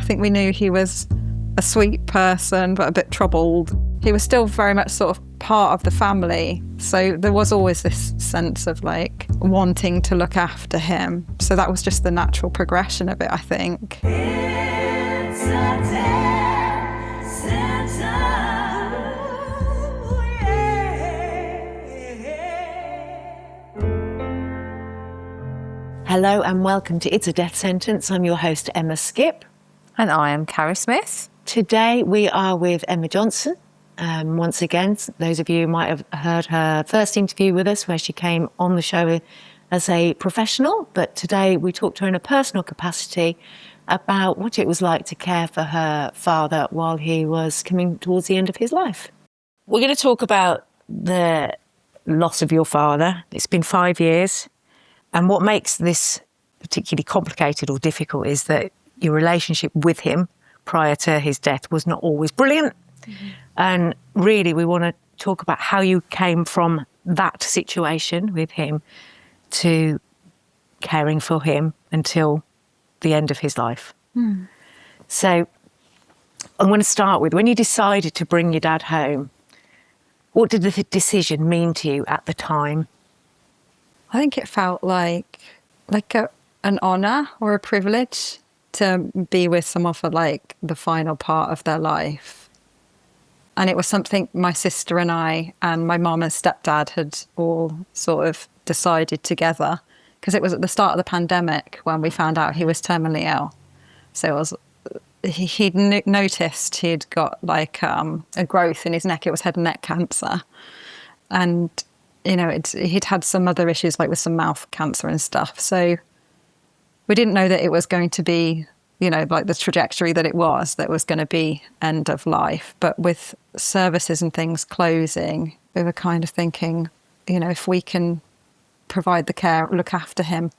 I think we knew he was a sweet person, but a bit troubled. He was still very much sort of part of the family. So there was always this sense of like wanting to look after him. So that was just the natural progression of it, I think. It's a dead center. Hello and welcome to It's a Death Sentence. I'm your host, Emma Skip. And I am Carrie Smith. Today we are with Emma Johnson. Once again, those of you might have heard her first interview with us where she came on the show as a professional, but today we talked to her in a personal capacity about what it was like to care for her father while he was coming towards the end of his life. We're going to talk about the loss of your father. It's been 5 years. And what makes this particularly complicated or difficult is that your relationship with him prior to his death was not always brilliant. Mm-hmm. And really, we want to talk about how you came from that situation with him to caring for him until the end of his life. Mm. So I'm going to start with, when you decided to bring your dad home, what did the decision mean to you at the time? I think it felt like an honour or a privilege to be with someone for like the final part of their life. And it was something my sister and I and my mum and stepdad had all sort of decided together, because it was at the start of the pandemic when we found out he was terminally ill. So it was, he'd noticed he'd got like a growth in his neck. It was head and neck cancer. And you know, he'd had some other issues, like with some mouth cancer and stuff. So we didn't know that it was going to be, you know, like the trajectory that it was going to be end of life. But with services and things closing, we were kind of thinking, you know, if we can provide the care, look after him.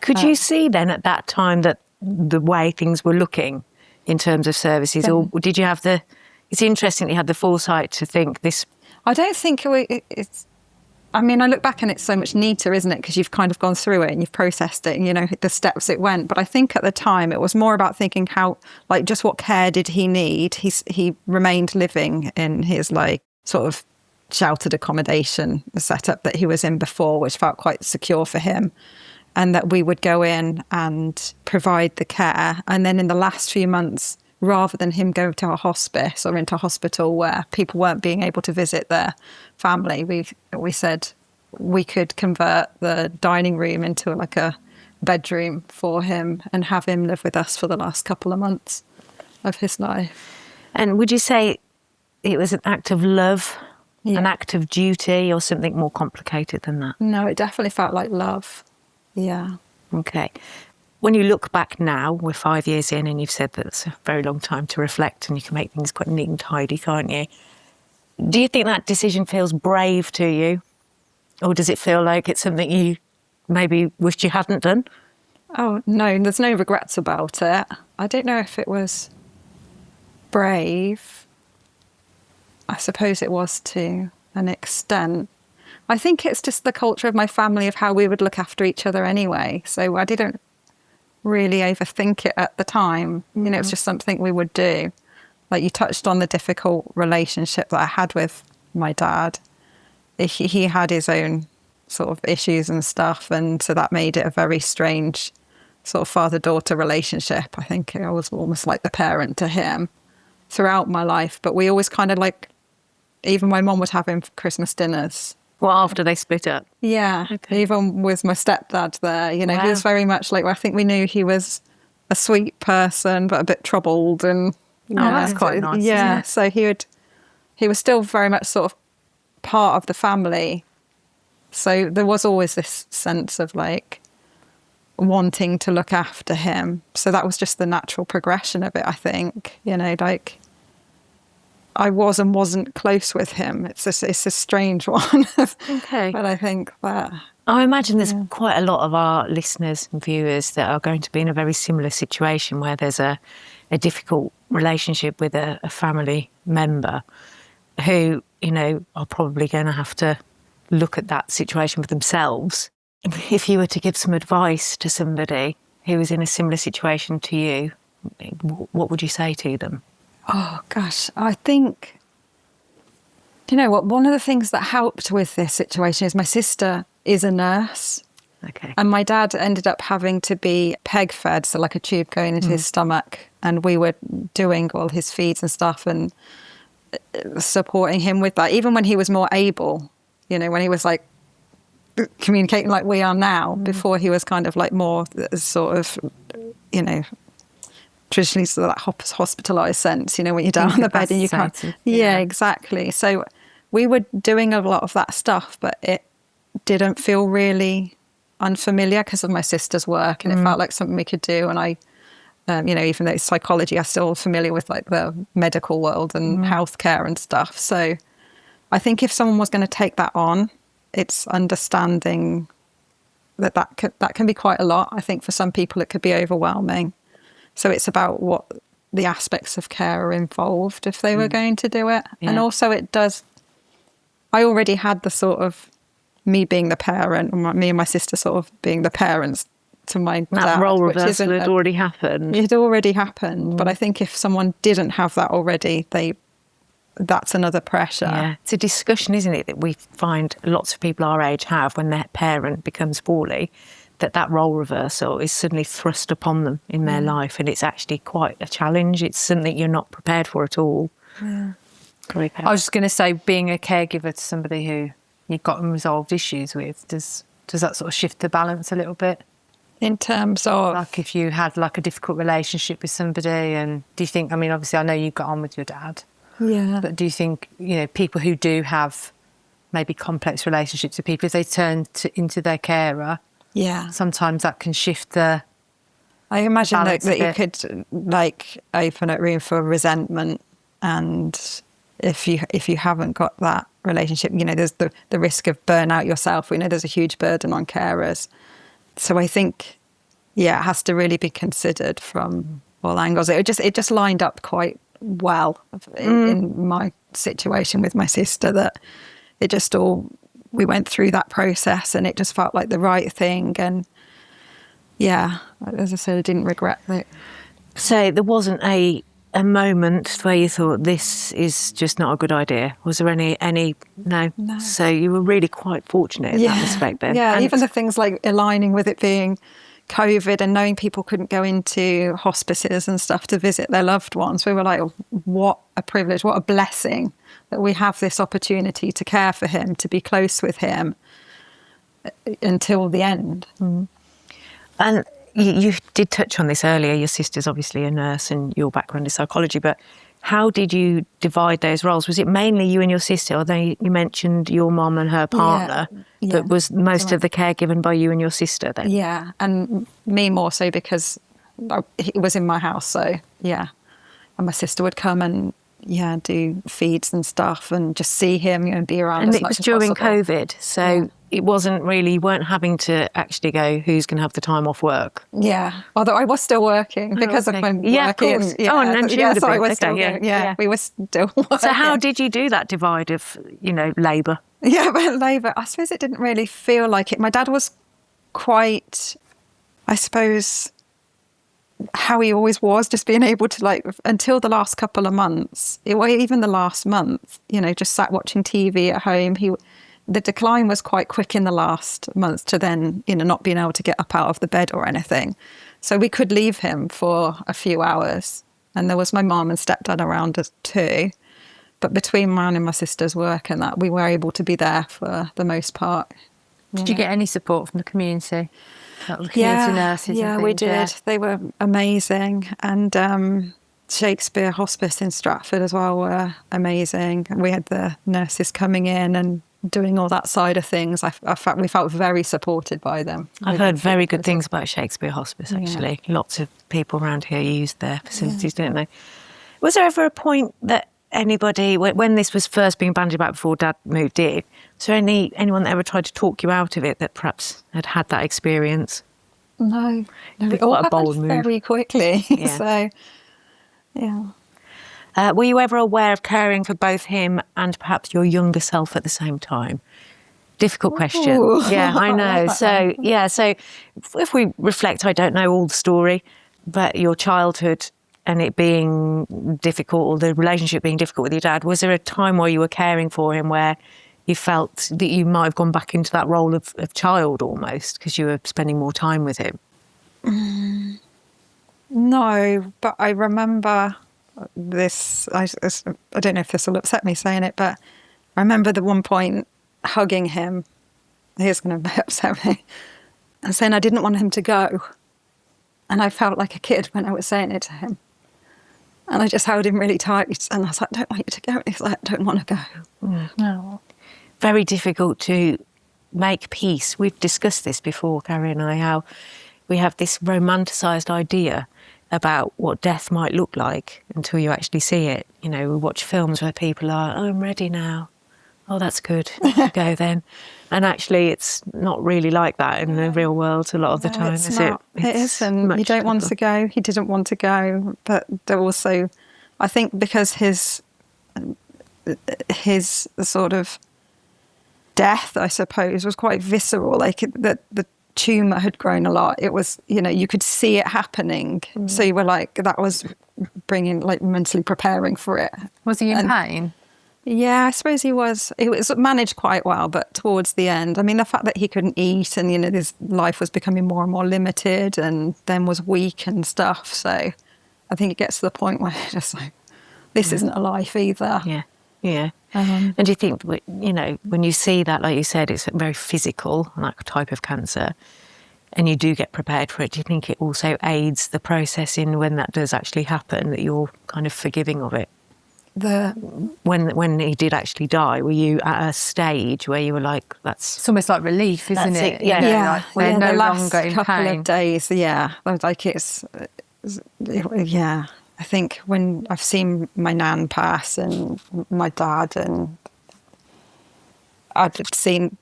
Could you see then at that time that the way things were looking in terms of services, or did you have it's interesting that you had the foresight to think this? I don't think it's... I mean, I look back and it's so much neater, isn't it? Because you've kind of gone through it and you've processed it and, you know, the steps it went. But I think at the time it was more about thinking how, like, just what care did he need? He remained living in his, like, sort of sheltered accommodation setup that he was in before, which felt quite secure for him. And that we would go in and provide the care. And then in the last few months, rather than him go to a hospice or into hospital where people weren't being able to visit their family, we said we could convert the dining room into like a bedroom for him and have him live with us for the last couple of months of his life. And would you say it was an act of love, an act of duty, or something more complicated than that? No, it definitely felt like love. Yeah. Okay. When you look back now, we're 5 years in, and you've said that it's a very long time to reflect and you can make things quite neat and tidy, can't you? Do you think that decision feels brave to you? Or does it feel like it's something you maybe wished you hadn't done? Oh, no, there's no regrets about it. I don't know if it was brave. I suppose it was to an extent. I think it's just the culture of my family of how we would look after each other anyway. So I didn't really overthink it at the time. You know, it's just something we would do. Like you touched on the difficult relationship that I had with my dad. He had his own sort of issues and stuff, and so that made it a very strange sort of father-daughter relationship. I think I was almost like the parent to him throughout my life, but we always kind of like, even my mum would have him for Christmas dinners. Well, after they split up? Yeah, okay. Even with my stepdad there, you know, wow. He was very much like, well, I think we knew he was a sweet person, but a bit troubled. And that's quite nice. Yeah, so he was still very much sort of part of the family. So there was always this sense of like wanting to look after him. So that was just the natural progression of it, I think. You know, like I was and wasn't close with him. It's a strange one. Okay. But I think that... I imagine there's quite a lot of our listeners and viewers that are going to be in a very similar situation where there's a difficult relationship with a family member who, you know, are probably going to have to look at that situation for themselves. If you were to give some advice to somebody who was in a similar situation to you, what would you say to them? Oh, gosh. I think, you know what, one of the things that helped with this situation is my sister is a nurse. Okay. And my dad ended up having to be peg fed, so like a tube going into his stomach. And we were doing all his feeds and stuff and supporting him with that. Even when he was more able, you know, when he was like communicating like we are now, before he was kind of like more sort of, you know, traditionally sort of that hospitalised sense, you know, when you're down on the bed and you can't. Yeah, exactly. So we were doing a lot of that stuff, but it didn't feel really unfamiliar because of my sister's work, and it felt like something we could do. And I, you know, even though it's psychology, I'm still familiar with like the medical world and healthcare and stuff. So I think if someone was going to take that on, it's understanding that can be quite a lot. I think for some people it could be overwhelming. So it's about what the aspects of care are involved if they were going to do it. Yeah. And also it does, I already had the sort of me being the parent, me and my sister sort of being the parents to my dad. That role reversal had already happened. It had already happened. But I think if someone didn't have that already, that's another pressure. Yeah, it's a discussion, isn't it, that we find lots of people our age have when their parent becomes poorly, that role reversal is suddenly thrust upon them in their life, and it's actually quite a challenge. It's something you're not prepared for at all. Yeah. I was just going to say, being a caregiver to somebody who you've got unresolved issues with, does that sort of shift the balance a little bit? In terms of... Like if you had like a difficult relationship with somebody, and do you think, I mean, obviously I know you got on with your dad. Yeah. But do you think, you know, people who do have maybe complex relationships with people, if they turn into their carer, sometimes that can shift the I imagine that balance you could like open up room for resentment, and if you haven't got that relationship, you know, there's the risk of burnout yourself. We know there's a huge burden on carers. So I think, it has to really be considered from all angles. It just lined up quite well in my situation with my sister, that it just we went through that process and it just felt like the right thing. And as I said, I didn't regret it. So there wasn't a moment where you thought this is just not a good idea? Was there any no? So you were really quite fortunate in that respect then. Yeah, and even the things like aligning with it being COVID and knowing people couldn't go into hospices and stuff to visit their loved ones, we were like, what a privilege, what a blessing that we have this opportunity to care for him, to be close with him until the end. And you did touch on this earlier. Your sister's obviously a nurse and your background is psychology, but how did you divide those roles? Was it mainly you and your sister, although you mentioned your mum and her partner, that was most of the care given by you and your sister then? Yeah, and me more so because he was in my house, so and my sister would come and do feeds and stuff and just see him and be around. And as it much was as during possible. COVID, so it wasn't really, you weren't having to actually go, who's going to have the time off work? Yeah, although I was still working because of my working. Yeah, of course. And so I was still we were still working. So how did you do that divide of, labour? Yeah, but labour, I suppose it didn't really feel like it. My dad was quite, I suppose, how he always was, just being able to, until the last couple of months, even the last month, just sat watching TV at home. The decline was quite quick in the last month to then, not being able to get up out of the bed or anything. So we could leave him for a few hours. And there was my mum and stepdad around us too. But between mine and my sister's work and that, we were able to be there for the most part. Did you get any support from the community? Like the community nurses? Yeah, we did. Yeah. They were amazing. And Shakespeare Hospice in Stratford as well were amazing. We had the nurses coming in and doing all that side of things. We felt very supported by them. I've heard very good things about Shakespeare Hospice, actually. Yeah. Lots of people around here used their facilities, didn't they? Was there ever a point that anybody, when this was first being bandied about before Dad moved in, was there anyone that ever tried to talk you out of it that perhaps had that experience? No. It all happened very quickly. Yeah. So, yeah. Were you ever aware of caring for both him and perhaps your younger self at the same time? Difficult question. Ooh. Yeah, I know. So if we reflect, I don't know all the story, but your childhood and it being difficult, or the relationship being difficult with your dad, was there a time while you were caring for him where you felt that you might have gone back into that role of child almost because you were spending more time with him? No, but I remember this. I don't know if this will upset me saying it, but I remember the one point hugging him. He's going to upset me. And saying I didn't want him to go. And I felt like a kid when I was saying it to him. And I just held him really tight. And I was like, I don't want you to go. And he's like, I don't want to go. No. Very difficult to make peace. We've discussed this before, Carrie and I, how we have this romanticised idea about what death might look like until you actually see it. You know, we watch films where people are, I'm ready now. Oh, that's good. Go then. And actually, it's not really like that in the real world a lot of the time, is it? It isn't. You don't want to go. He didn't want to go. But there also, I think because his sort of death, I suppose, was quite visceral. Like the tumour had grown a lot. It was, you could see it happening. So you were like, that was bringing, like, mentally preparing for it. Was he in pain? Yeah, I suppose he was. It was managed quite well, but towards the end, I mean, the fact that he couldn't eat and, his life was becoming more and more limited and then was weak and stuff. So I think it gets to the point where you're just like, this isn't a life either. Yeah, yeah. And do you think, when you see that, like you said, it's very physical, that type of cancer, and you do get prepared for it, do you think it also aids the process in when that does actually happen, that you're kind of forgiving of it? When he did actually die, were you at a stage where you were like, it's almost like relief, isn't it? Yeah. Like they're no the longer in couple pain. of days, like I think when I've seen my nan pass and my dad, and I'd seen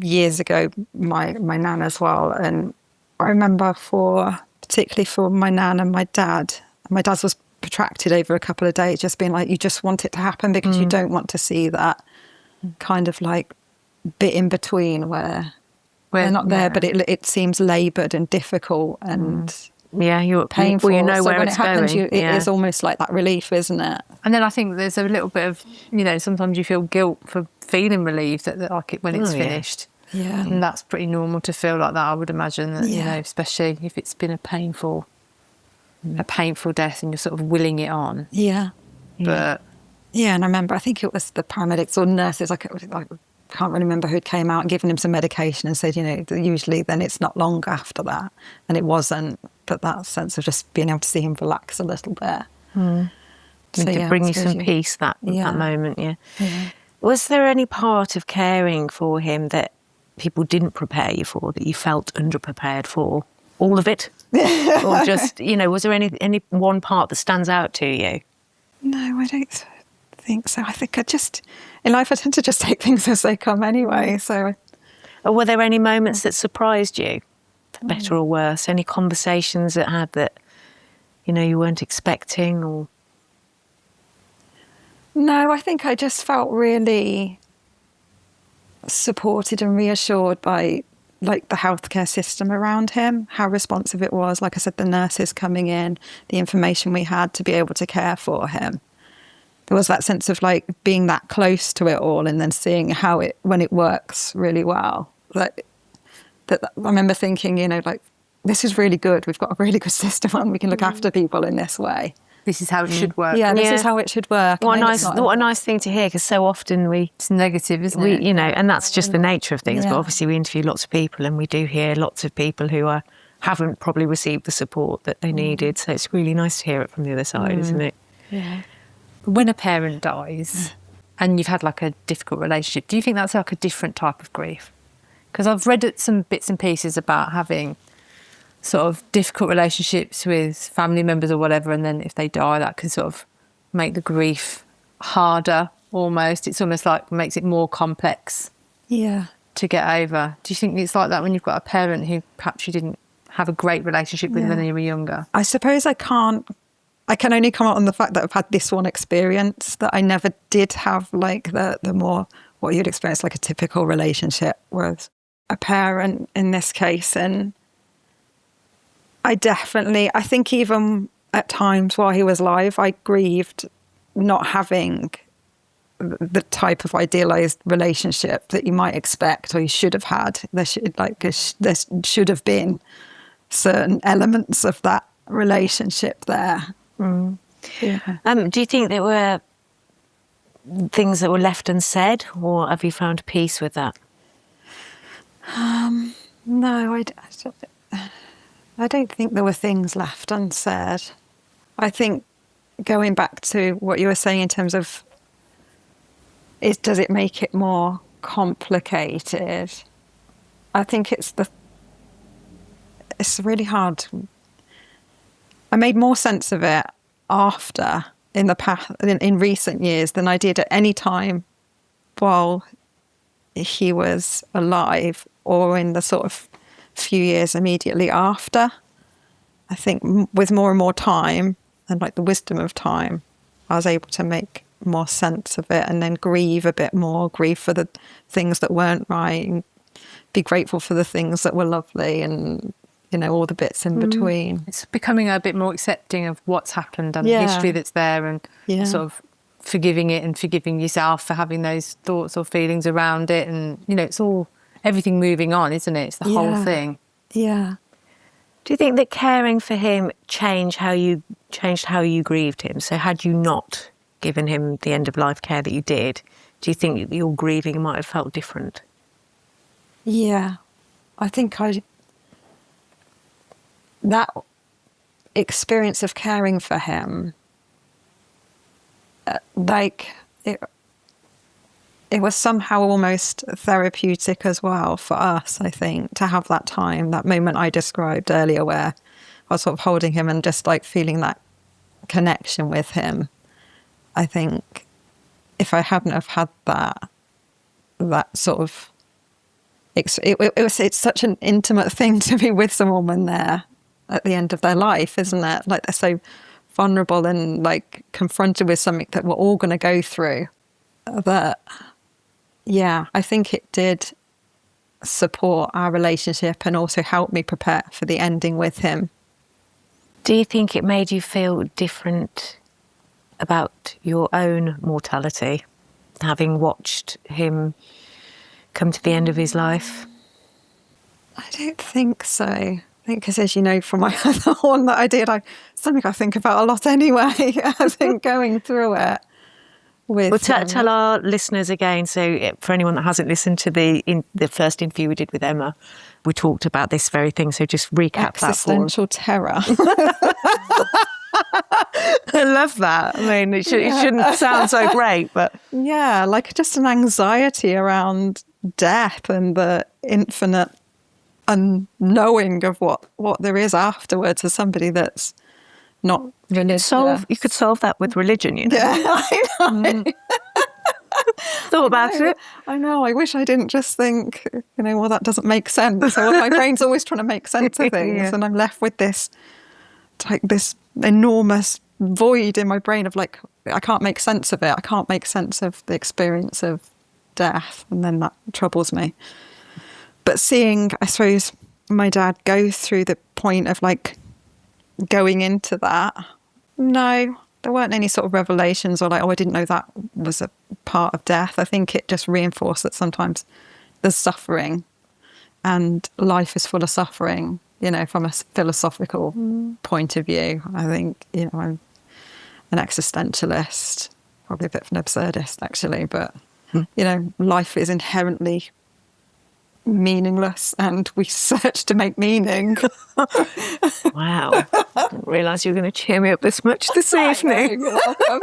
years ago my nan as well, and I remember particularly for my nan and my dad's was protracted over a couple of days, just being like, you just want it to happen because you don't want to see that kind of like bit in between where they're not there, but it seems laboured and difficult and you're painful. You know so where when it's it happens, going. it is almost like that relief, isn't it? And then I think there's a little bit of, sometimes you feel guilt for feeling relieved when it's finished. Yeah. And that's pretty normal to feel like that, I would imagine, that, especially if it's been a painful death and you're sort of willing it on. Yeah. But and I remember, I think it was the paramedics or nurses, I can't really remember who came out and given him some medication and said, usually then it's not long after that. And it wasn't, but that sense of just being able to see him relax a little bit. So to bring you some peace that moment, yeah. Was there any part of caring for him that people didn't prepare you for, that you felt underprepared for? All of it? Or just, was there any one part that stands out to you? No, I don't think so. I think in life I tend to just take things as they come anyway, so. Or were there any moments that surprised you, for better or worse? Any conversations that you weren't expecting, or? No, I think I just felt really supported and reassured by, like, the healthcare system around him, how responsive it was. Like I said, the nurses coming in, the information we had to be able to care for him. There was that sense of, like, being that close to it all and then seeing when it works really well. Like, I remember thinking, like, this is really good. We've got a really good system and we can look after people in this way. This is how it should work. Yeah, this is how it should work. What a nice thing to hear, because so often it's negative, isn't it? And that's just the nature of things. But obviously we interview lots of people and we do hear lots of people who haven't probably received the support that they needed. So it's really nice to hear it from the other side, isn't it? Yeah. When a parent dies and you've had like a difficult relationship, do you think that's like a different type of grief? Because I've read some bits and pieces about having sort of difficult relationships with family members or whatever, and then if they die, that can sort of make the grief harder almost. It's almost like makes it more complex to get over. Do you think it's like that when you've got a parent who perhaps you didn't have a great relationship with when you were younger? I suppose I can only comment on the fact that I've had this one experience, that I never did have like the more what you'd experience like a typical relationship with a parent in this case. And I think even at times while he was alive, I grieved not having the type of idealized relationship that you might expect or you should have had. There should have been certain elements of that relationship there. Yeah. Do you think there were things that were left unsaid, or have you found peace with that? No, I don't think there were things left unsaid. I think going back to what you were saying in terms of does it make it more complicated? I think it's really hard. I made more sense of it after in the past, in recent years, than I did at any time while he was alive or in the sort of few years immediately after. I think with more and more time and like the wisdom of time, I was able to make more sense of it and then grieve a bit more, grieve for the things that weren't right, and be grateful for the things that were lovely, and all the bits in between. It's becoming a bit more accepting of what's happened and the history that's there, and sort of forgiving it and forgiving yourself for having those thoughts or feelings around it. And it's all everything moving on, isn't it? It's the whole thing. Yeah. Do you think that caring for him changed how you grieved him? So had you not given him the end of life care that you did, do you think your grieving might have felt different? Yeah, I think that experience of caring for him, it was somehow almost therapeutic as well for us, I think, to have that time, that moment I described earlier where I was sort of holding him and just like feeling that connection with him. I think if I hadn't have had that sort of, it's such an intimate thing to be with someone when they're at the end of their life, isn't it? Like they're so vulnerable and like confronted with something that we're all going to go through. That, yeah, I think it did support our relationship and also help me prepare for the ending with him. Do you think it made you feel different about your own mortality, having watched him come to the end of his life? I don't think so. I think because, as you know from my other one that I did, something I think about a lot anyway. I think going through it. Well, tell our listeners again. So, for anyone that hasn't listened to the first interview we did with Emma, we talked about this very thing. So, just recap that for Existential terror. I love that. I mean, it shouldn't sound so great, but yeah, like just an anxiety around death and the infinite unknowing of what there is afterwards as somebody that's not religious. You could solve that with religion, Yeah, I know. Thought about it. I know. I wish I didn't just think, well, that doesn't make sense. So my brain's always trying to make sense of things, and I'm left with this enormous void in my brain of like, I can't make sense of it. I can't make sense of the experience of death, and then that troubles me. But seeing, I suppose, my dad go through the point of like going into that, no, there weren't any sort of revelations or like, I didn't know that was a part of death. I think it just reinforced that sometimes there's suffering and life is full of suffering, from a philosophical point of view. I think, I'm an existentialist, probably a bit of an absurdist actually, but, life is inherently meaningless and we search to make meaning. Wow. I didn't realise you were going to cheer me up this much this evening. You're welcome.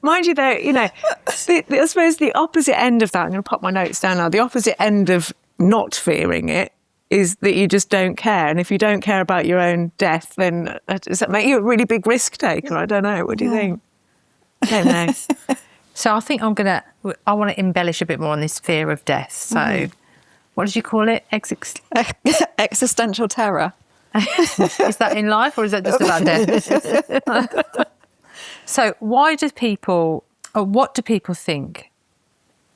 Mind you though, I suppose the opposite end of that, I'm going to pop my notes down now, the opposite end of not fearing it is that you just don't care. And if you don't care about your own death, then does that make you a really big risk taker? I don't know. What do you think? I don't know. So I think I want to embellish a bit more on this fear of death. So what did you call it? Existential terror. Is that in life or is that just about death? So what do people think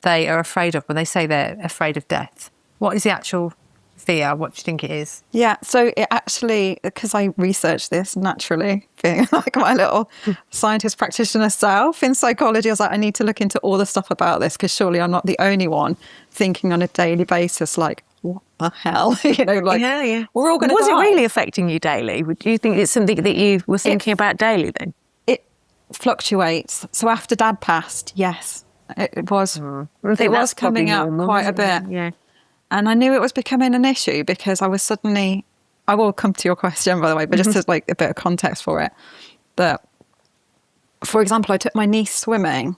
they are afraid of when they say they're afraid of death? What is the actual fear? What do you think it is? Yeah, so it actually, because I researched this naturally, being like my little scientist practitioner self in psychology, I was like, I need to look into all the stuff about this because surely I'm not the only one thinking on a daily basis, like, what the hell? We're all going to die. Was it really affecting you daily? Do you think it's something that you were thinking about daily then? It fluctuates. So after Dad passed, yes, it was. It was coming up quite a bit. Yeah. And I knew it was becoming an issue because I was suddenly, I will come to your question, by the way, but just as like a bit of context for it. But, for example, I took my niece swimming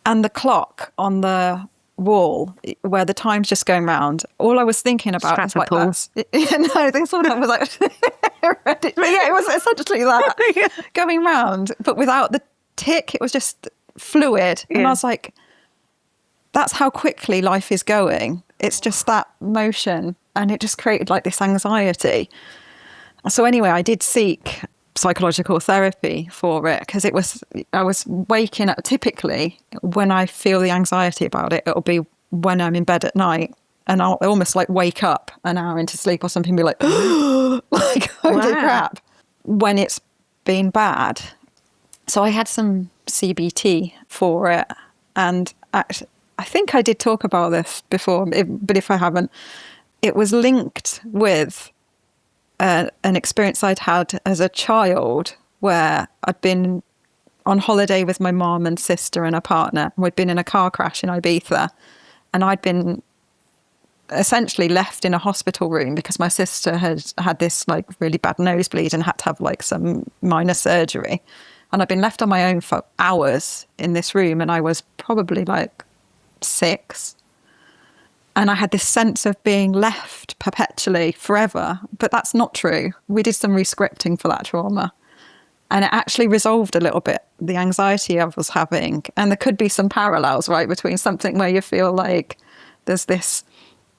and the clock on the wall where the time's just going round, all I was thinking about was like that. No, this one was like, but yeah, it was essentially that going round, but without the tick, it was just fluid. And I was like, that's how quickly life is going. It's just that motion, and it just created like this anxiety. So anyway, I did seek psychological therapy for it because I was waking up. Typically, when I feel the anxiety about it, it'll be when I'm in bed at night, and I'll almost like wake up an hour into sleep or something, and be like, like holy crap, when it's been bad. So I had some CBT for it, and actually, I think I did talk about this before, but if I haven't, it was linked with an experience I'd had as a child where I'd been on holiday with my mom and sister and a partner. We'd been in a car crash in Ibiza, and I'd been essentially left in a hospital room because my sister had this like really bad nosebleed and had to have like some minor surgery. And I'd been left on my own for hours in this room, and I was probably like 6, and I had this sense of being left perpetually forever, but that's not true. We did some rescripting for that trauma, and it actually resolved a little bit the anxiety I was having. And there could be some parallels, right, between something where you feel like there's this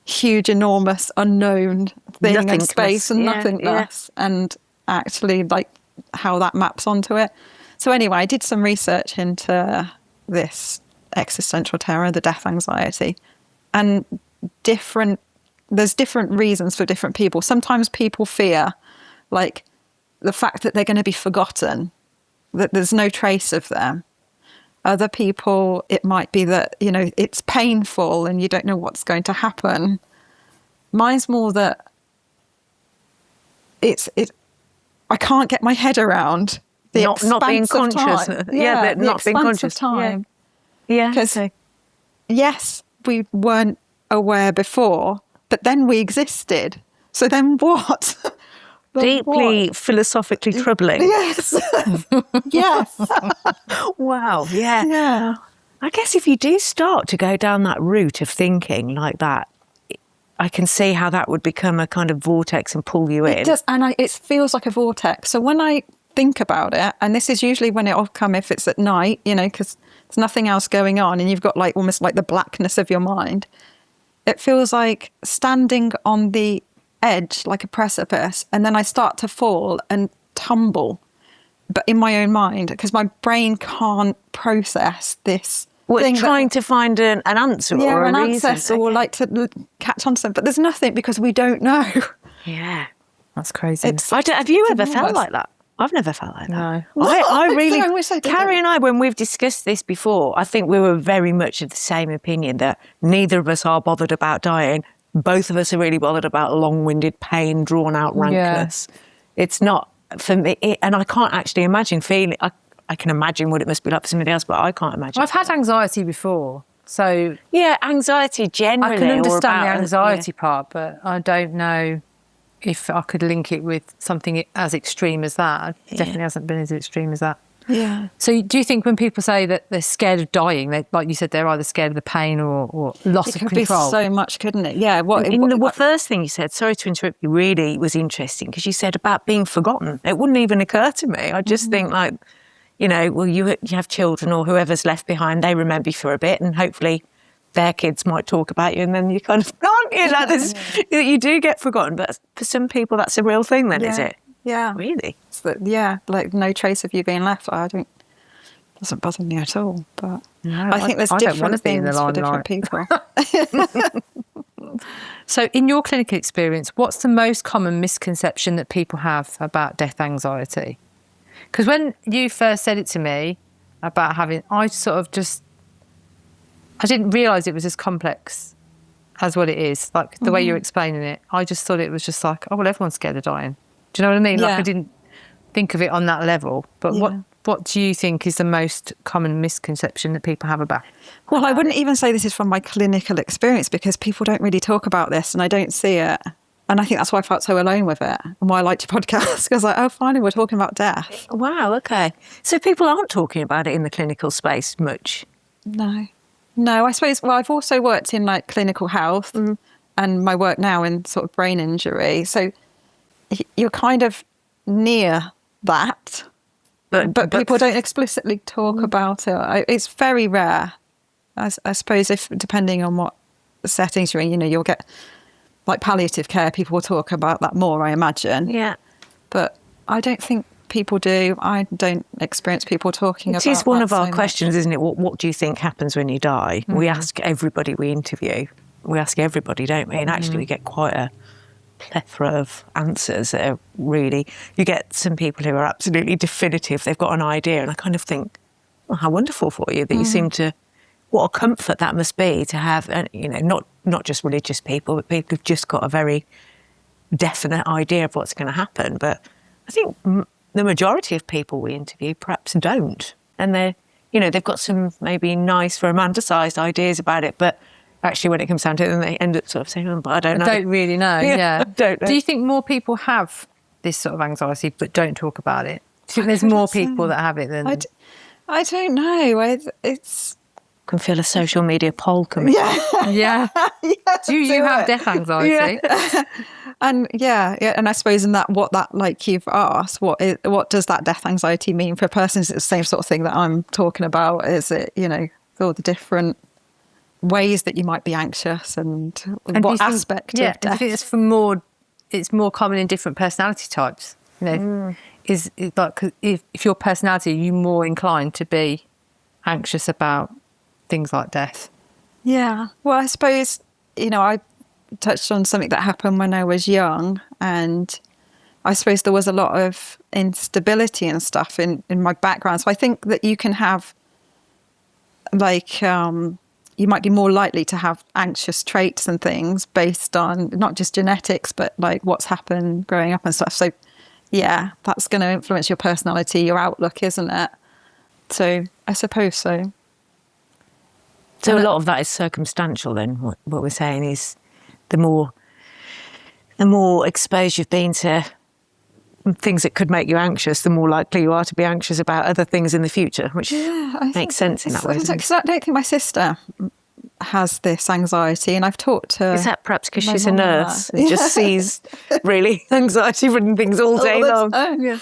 huge, enormous, unknown thing in space and nothingness, and actually like how that maps onto it. So anyway, I did some research into this existential terror, the death anxiety, and there's different reasons for different people. Sometimes people fear like the fact that they're going to be forgotten, that there's no trace of them. Other people, it might be that, it's painful and you don't know what's going to happen. Mine's more that I can't get my head around the not being conscious. Time. Not being conscious of time. Yeah. Because, yes, we weren't aware before, but then we existed. So then what? Deeply philosophically troubling. Yes. Yes. Wow. Yeah. Yeah. I guess if you do start to go down that route of thinking like that, I can see how that would become a kind of vortex and pull you in. It does, and it feels like a vortex. So when I think about it, and this is usually when it'll come if it's at night, because there's nothing else going on and you've got like almost like the blackness of your mind. It feels like standing on the edge, like a precipice, and then I start to fall and tumble, but in my own mind, because my brain can't process this. Trying to find an answer or a reason. Answer, or like to catch on to something, but there's nothing because we don't know. Yeah. That's crazy. Have you ever felt like that? I've never felt like that. No. I really, I wish I did. Carrie and I, when we've discussed this before, I think we were very much of the same opinion that neither of us are bothered about dying. Both of us are really bothered about long-winded pain, drawn-out rankness. Yeah. It's not, for me, and I can't actually imagine feeling, I can imagine what it must be like for somebody else, but I can't imagine. I've had anxiety before, so... Yeah, anxiety generally. I can understand the anxiety part, but I don't know if I could link it with something as extreme as that. It definitely hasn't been as extreme as that. Yeah. So do you think when people say that they're scared of dying, like you said, they're either scared of the pain or loss of control? It could be so much, couldn't it? Yeah. The first thing you said, sorry to interrupt you, really was interesting because you said about being forgotten. It wouldn't even occur to me. I just think like, well, you have children or whoever's left behind, they remember you for a bit and hopefully their kids might talk about you and then you kind of gone. You do get forgotten, but for some people that's a real thing then, is it? Yeah. Really? Like no trace of you being left. I don't doesn't bother me at all. But No, I think there's I don't want to different be in the things for different limelight. people. So in your clinical experience, what's the most common misconception that people have about death anxiety? Because when you first said it to me about having, I didn't realise it was as complex as what it is. Like the way you're explaining it, I just thought it was just like, oh, well, everyone's scared of dying. Do you know what I mean? Like Yeah. I didn't think of it on that level. But Yeah. what do you think is the most common misconception that people have about? Well, I wouldn't even say this is from my clinical experience because people don't really talk about this and I don't see it. And I think that's why I felt so alone with it and why I liked your podcast because like, oh, finally, we're talking about death. Wow, okay. So people aren't talking about it in the clinical space much. No, I suppose, well, I've also worked in like clinical health and my work now in sort of brain injury. So you're kind of near that, but people don't explicitly talk about it. It's very rare. I suppose if depending on what settings you're in, you know, you'll get like palliative care, people will talk about that more, I imagine. Yeah. But I don't think people do. I don't experience people talking about It is one that of our so questions, much. isn't it? What do you think happens when you die? We ask everybody we interview. We ask everybody, don't we? And actually we get quite a plethora of answers that are really... You get some people who are absolutely definitive. They've got an idea. And I kind of think, well, how wonderful for you that you seem to... What a comfort that must be to have, you know, not just religious people, but people who've just got a very definite idea of what's going to happen. But I think the majority of people we interview perhaps don't. And they're, you know, they've got some maybe nice romanticised ideas about it, but actually when it comes down to it, then they end up sort of saying, oh, but I don't know. I don't really know, yeah. I don't know. Do you think more people have this sort of anxiety but don't talk about it? Do you think there's more people that have it than... I don't know. It's... Can feel a social media poll coming. Yeah. Do you have death anxiety? Yeah. And and I suppose in that, what that, like you've asked, what does that death anxiety mean for a person? Is it the same sort of thing that I'm talking about? Is it, you know, all the different ways that you might be anxious and what aspect of death? Do you think it's more common in different personality types? You know, is it like, if your personality, are you more inclined to be anxious about things like death? Yeah. Well, I suppose, you know, I touched on something that happened when I was young, and I suppose there was a lot of instability and stuff in my background. So I think that you can have, like, you might be more likely to have anxious traits and things based on not just genetics, but like what's happened growing up and stuff. So yeah, that's going to influence your personality, your outlook, isn't it? So I suppose so. So a lot of that is circumstantial then. What we're saying is the more exposed you've been to things that could make you anxious, the more likely you are to be anxious about other things in the future, which makes sense in that way. Because I don't think my sister has this anxiety, and I've talked to... Is that perhaps because she's a nurse and just sees really anxiety-ridden things all day long?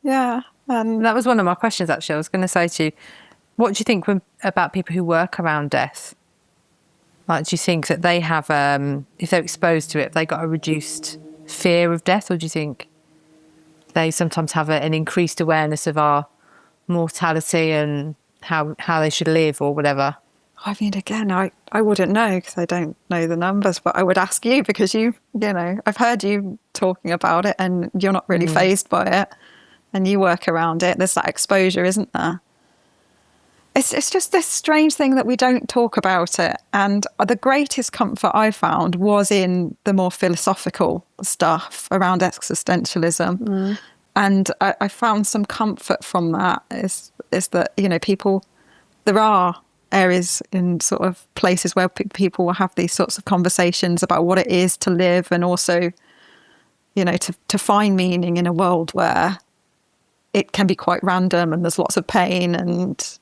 Yeah. And that was one of my questions, actually. I was going to say to you, what do you think about people who work around death? Like, do you think that they have, if they're exposed to it, have they got a reduced fear of death, or do you think they sometimes have an increased awareness of our mortality and how they should live or whatever? I mean, again, I wouldn't know because I don't know the numbers, but I would ask you because you know, I've heard you talking about it and you're not really fazed by it and you work around it. There's that exposure, isn't there? It's just this strange thing that we don't talk about it. And the greatest comfort I found was in the more philosophical stuff around existentialism. And I found some comfort from that is that, you know, there are areas in sort of places where people will have these sorts of conversations about what it is to live and also, you know, to find meaning in a world where it can be quite random and there's lots of pain and...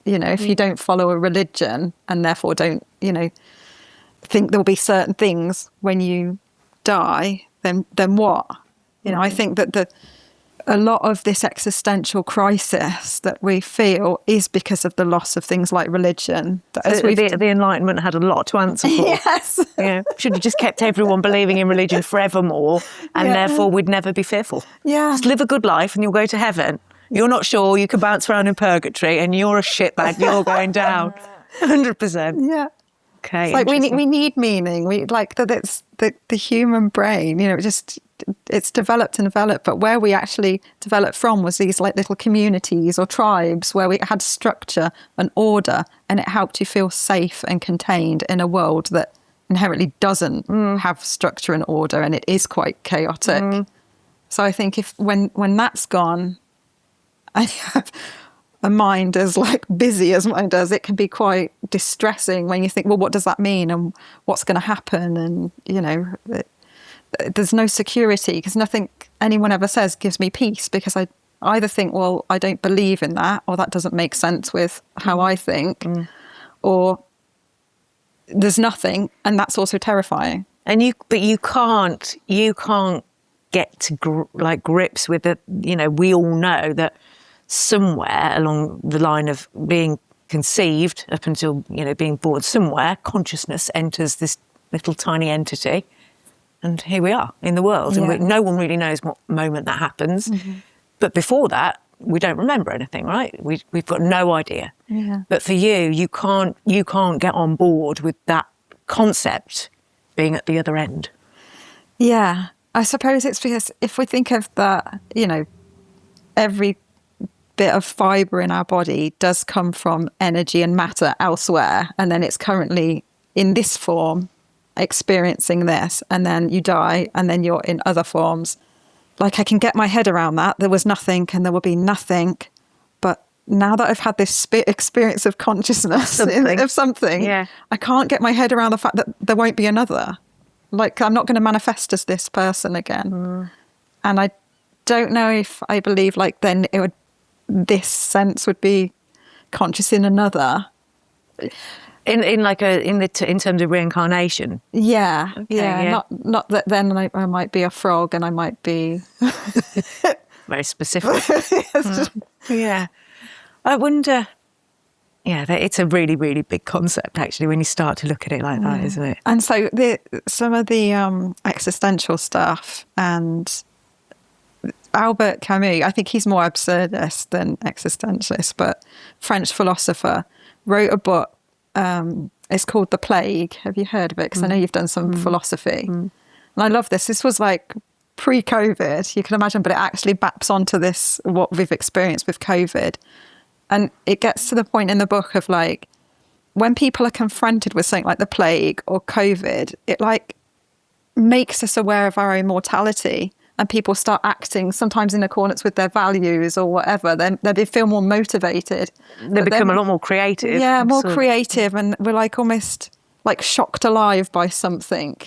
You know, if you don't follow a religion and therefore don't, you know, think there'll be certain things when you die, then what? You know, I think that a lot of this existential crisis that we feel is because of the loss of things like religion. So the Enlightenment had a lot to answer for. Yes. Yeah, should have just kept everyone believing in religion forevermore, and therefore we'd never be fearful. Yeah. Just live a good life and you'll go to heaven. you're not sure, you could bounce around in purgatory, and you're a shitbag, you're going down. 100%. Yeah. Okay, It's like we interesting. need meaning. We like that it's the human brain, it's developed and developed, but where we actually developed from was these like little communities or tribes where we had structure and order, and it helped you feel safe and contained in a world that inherently doesn't have structure and order, and it is quite chaotic. So I think when that's gone, I have a mind as like busy as mine does, it can be quite distressing when you think, well, what does that mean and what's going to happen? And, there's no security because nothing anyone ever says gives me peace, because I either think, well, I don't believe in that, or that doesn't make sense with how I think, or there's nothing, and that's also terrifying. And you can't get to grips with it. We all know that somewhere along the line of being conceived up until being born, somewhere consciousness enters this little tiny entity, and here we are in the world. Yeah. And no one really knows what moment that happens. But before that, we don't remember anything, right? We've got no idea. Yeah. But for you can't get on board with that concept being at the other end. Yeah, I suppose it's because if we think of that, every bit of fibre in our body does come from energy and matter elsewhere, and then it's currently in this form experiencing this, and then you die, and then you're in other forms. Like, I can get my head around that. There was nothing and there will be nothing. But now that I've had this experience of consciousness of something, yeah. I can't get my head around the fact that there won't be another. Like, I'm not going to manifest as this person again. And I don't know if I believe, like, then this sense would be conscious in another. In terms of reincarnation. Yeah, Okay, yeah. yeah. Not that then I might be a frog and I might be Very specific. Yeah. I wonder. Yeah, it's a really, really big concept, actually, when you start to look at it like that, isn't it? And so some of the existential stuff, and Albert Camus, I think he's more absurdist than existentialist, but French philosopher, wrote a book. It's called The Plague. Have you heard of it? Because I know you've done some philosophy. And I love this. This was like pre-COVID, you can imagine, but it actually maps onto this, what we've experienced with COVID. And it gets to the point in the book of like, when people are confronted with something like the plague or COVID, it like makes us aware of our own mortality, and people start acting sometimes in accordance with their values or whatever. They feel more motivated. They become a lot more creative. Yeah, more creative, and we're like almost like shocked alive by something.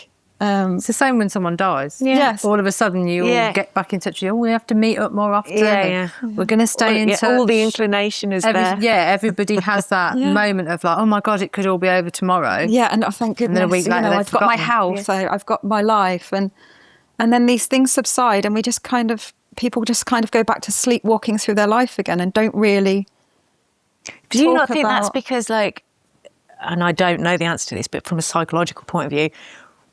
It's the same when someone dies. Yeah. Yes. All of a sudden you all get back in touch with you. Oh, we have to meet up more often. Yeah. We're going to stay in touch. All the inclination is there. Yeah, everybody has that moment of like, oh my God, it could all be over tomorrow. Yeah, and thank goodness, then a week later, they've I've got my forgotten. health, so I've got my life, and then these things subside, and people just kind of go back to sleepwalking through their life again, and don't really. Do you not talk think that's about- because, like, and I don't know the answer to this, but from a psychological point of view,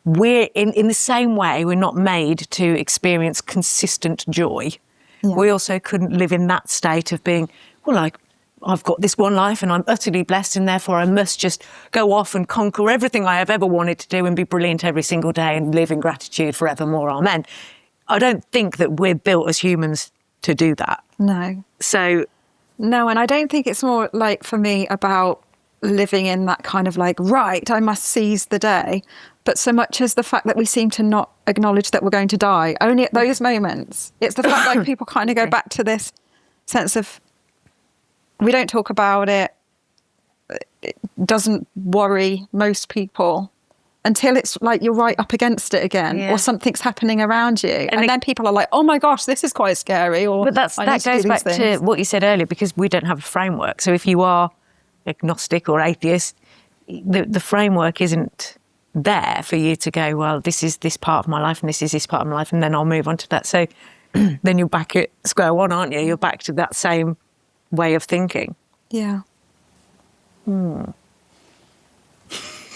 we're in the same way we're not made to experience consistent joy. Yeah. We also couldn't live in that state of being, well, like, I've got this one life and I'm utterly blessed, and therefore I must just go off and conquer everything I have ever wanted to do and be brilliant every single day and live in gratitude forevermore. Amen. I don't think that we're built as humans to do that. No. So, No, and I don't think it's more like, for me, about living in that kind of like, right, I must seize the day, but so much as the fact that we seem to not acknowledge that we're going to die, only at those moments. It's the fact like people kind of go back to this sense of, we don't talk about it. It doesn't worry most people until it's like you're right up against it again, or something's happening around you. And then people are like, oh my gosh, this is quite scary. but that goes back to what you said earlier, because we don't have a framework. So if you are agnostic or atheist, the framework isn't there for you to go, well, this is this part of my life and this is this part of my life, and then I'll move on to that. So then you're back at square one, aren't you? You're back to that same way of thinking. Yeah.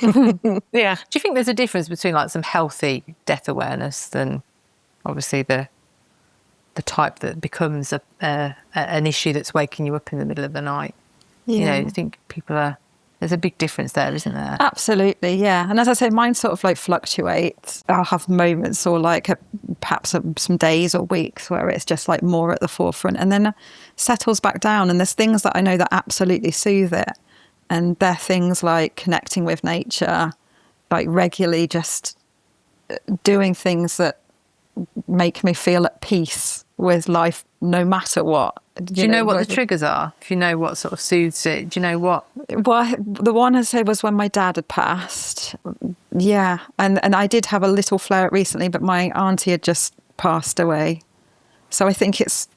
Yeah. Do you think there's a difference between like some healthy death awareness than obviously the the type that becomes an issue that's waking you up in the middle of the night. Yeah. I think there's a big difference there, isn't there? Absolutely, yeah. And as I say, mine sort of like fluctuates. I'll have moments or like perhaps some days or weeks where it's just like more at the forefront, and then settles back down. And there's things that I know that absolutely soothe it. And they're things like connecting with nature, like regularly just doing things that make me feel at peace with life no matter what. Do you know what the triggers are? If you know what sort of soothes it, do you know what? Well, the one I say was when my dad had passed. Yeah. And I did have a little flare recently, but my auntie had just passed away. So I think it's,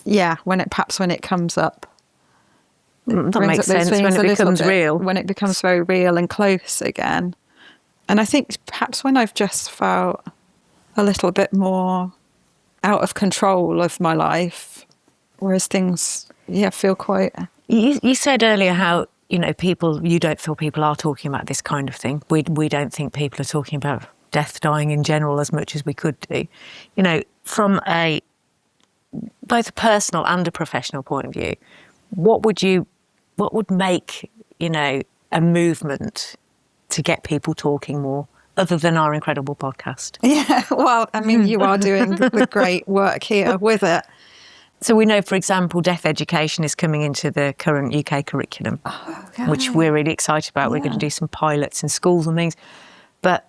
when it comes up. That makes sense when it becomes real. When it becomes very real and close again. And I think perhaps when I've just felt a little bit more out of control of my life, whereas things, feel quite... You said earlier how, you don't feel people are talking about this kind of thing. We don't think people are talking about death, dying in general as much as we could do. From both a personal and a professional point of view, what would make, a movement to get people talking more, other than our incredible podcast? Yeah, well, I mean, you are doing the great work here with it. So we know, for example, death education is coming into the current UK curriculum, which we're really excited about. We're going to do some pilots in schools and things. But,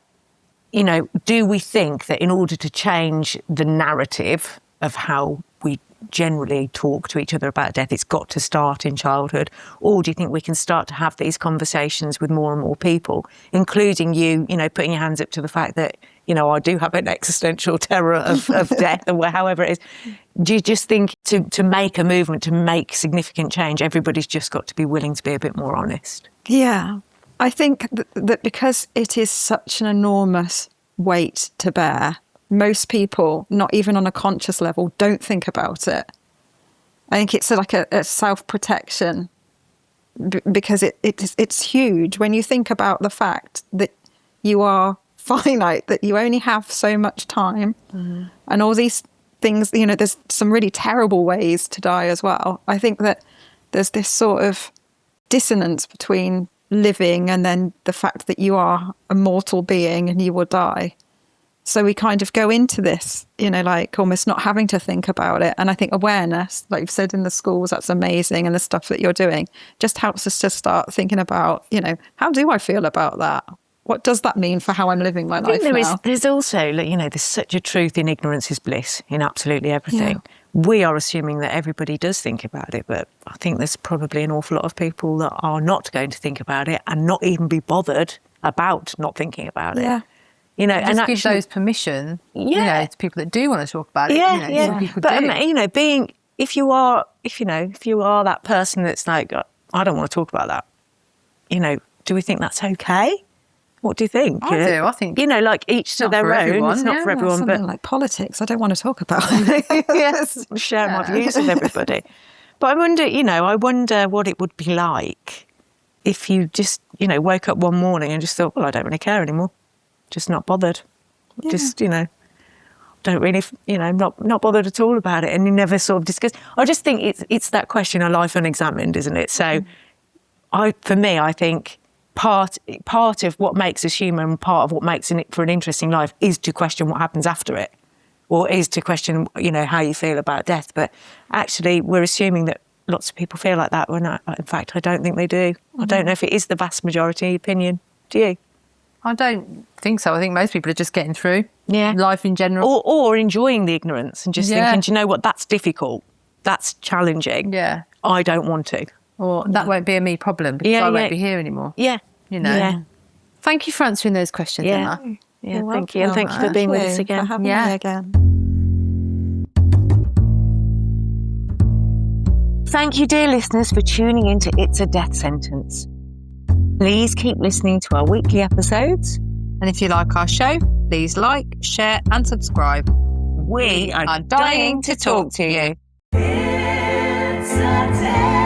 do we think that in order to change the narrative of how we generally talk to each other about death, it's got to start in childhood? Or do you think we can start to have these conversations with more and more people, including you, putting your hands up to the fact that, I do have an existential terror of death, or however it is. Do you just think to make a movement, to make significant change, everybody's just got to be willing to be a bit more honest? Yeah. I think that because it is such an enormous weight to bear, most people, not even on a conscious level, don't think about it. I think it's like a self-protection because it's huge when you think about the fact that you are finite, that you only have so much time, and all these things, there's some really terrible ways to die as well. I think that there's this sort of dissonance between living and then the fact that you are a mortal being and you will die. So we kind of go into this, like almost not having to think about it. And I think awareness, like you've said in the schools, that's amazing. And the stuff that you're doing just helps us to start thinking about, how do I feel about that? What does that mean for how I'm living my life now? There's also, there's such a truth in ignorance is bliss in absolutely everything. Yeah. We are assuming that everybody does think about it, but I think there's probably an awful lot of people that are not going to think about it and not even be bothered about not thinking about it. Yeah. And just give those permission, to people that do want to talk about it. Yeah. People but do. if you are that person that's like, I don't want to talk about that. Do we think that's okay? What do you think? I do. I think like each to their own. It's not for everyone, something but like politics, I don't want to talk about it. Yes, share my views with everybody. But I wonder what it would be like if you just woke up one morning and just thought, well, I don't really care anymore. Just not bothered. Yeah. Just, don't really, not bothered at all about it. And you never sort of discuss. I just think it's that question of life unexamined, isn't it? So I think part of what makes us human, part of what makes it for an interesting life is to question what happens after it, or is to question, how you feel about death. But actually, we're assuming that lots of people feel like that. When in fact, I don't think they do. I don't know if it is the vast majority opinion. Do you? I don't think so. I think most people are just getting through life in general. Or enjoying the ignorance and just thinking, do you know what, that's difficult. That's challenging. Yeah. I don't want to. Or that won't be a me problem because I won't be here anymore. Yeah. Yeah. Thank you for answering those questions, Emma. Yeah, thank you. And thank you for being with us again. For having me again. Thank you, dear listeners, for tuning in to It's a Death Sentence. Please keep listening to our weekly episodes. And if you like our show, please like, share and subscribe. We are dying to talk to you. It's a death